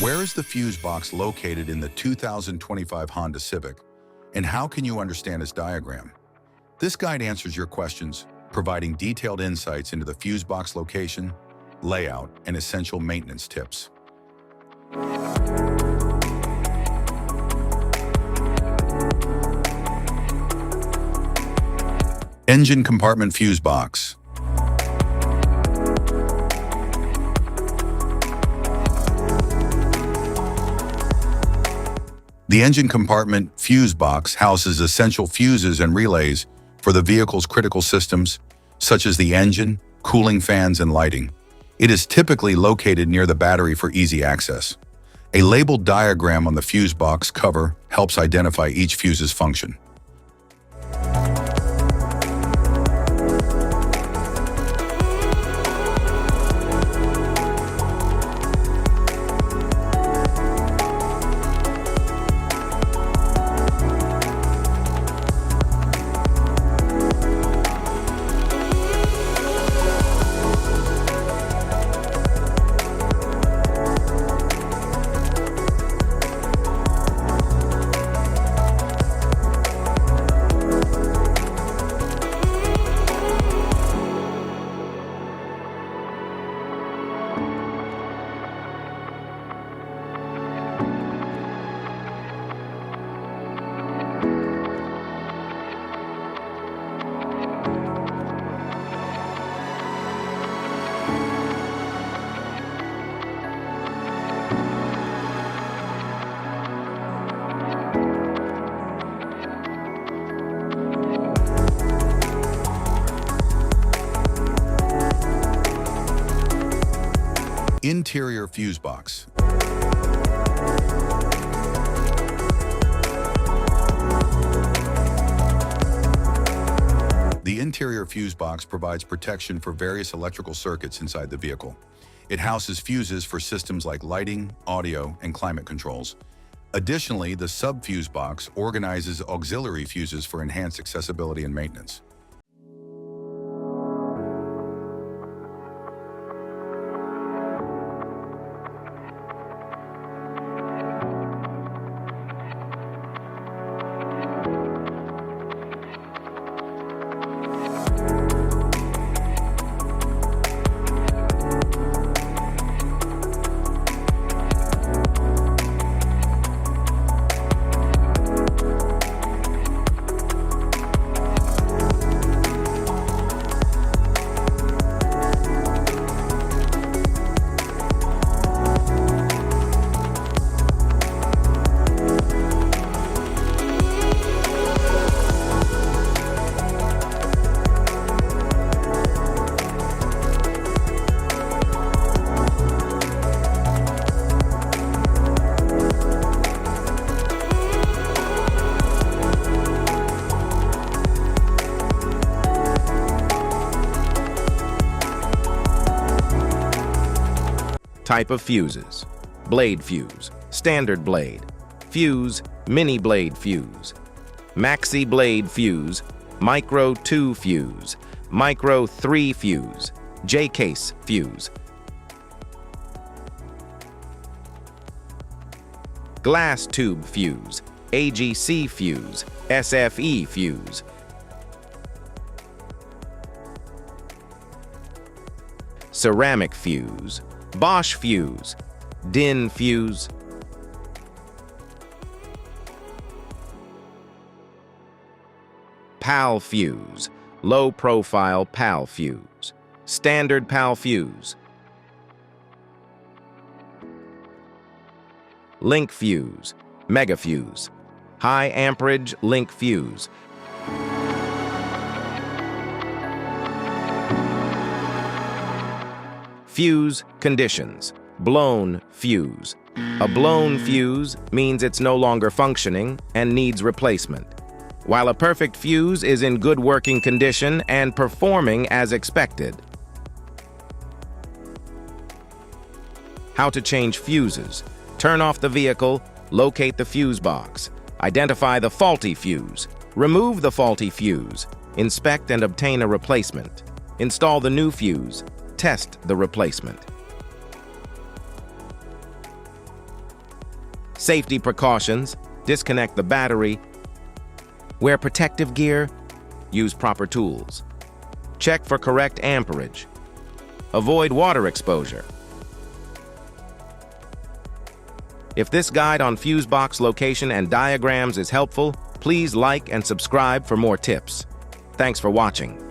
Where is the fuse box located in the 2025 Honda Civic, and how can you understand its diagram? This guide answers your questions, providing detailed insights into the fuse box location, layout, and essential maintenance tips. Engine compartment fuse box. The engine compartment fuse box houses essential fuses and relays for the vehicle's critical systems, such as the engine, cooling fans, and lighting. It is typically located near the battery for easy access. A labeled diagram on the fuse box cover helps identify each fuse's function. Interior fuse box. The interior fuse box provides protection for various electrical circuits inside the vehicle. It houses fuses for systems like lighting, audio, and climate controls. Additionally, the sub-fuse box organizes auxiliary fuses for enhanced accessibility and maintenance. Type of fuses: blade fuse, standard blade, fuse, mini blade fuse, maxi blade fuse, micro 2 fuse, micro 3 fuse, J-case fuse, glass tube fuse, AGC fuse, SFE fuse, ceramic fuse, Bosch fuse, DIN fuse, PAL fuse, low profile PAL fuse, standard PAL fuse, link fuse, mega fuse, high amperage link fuse, fuse conditions: blown fuse. A blown fuse means it's no longer functioning and needs replacement, while a perfect fuse is in good working condition and performing as expected. How to change fuses: turn off the vehicle, locate the fuse box, identify the faulty fuse, remove the faulty fuse, inspect and obtain a replacement, install the new fuse, test the replacement. Safety precautions: disconnect the battery. Wear protective gear. Use proper tools. Check for correct amperage. Avoid water exposure. If this guide on fuse box location and diagrams is helpful, please like and subscribe for more tips. Thanks for watching.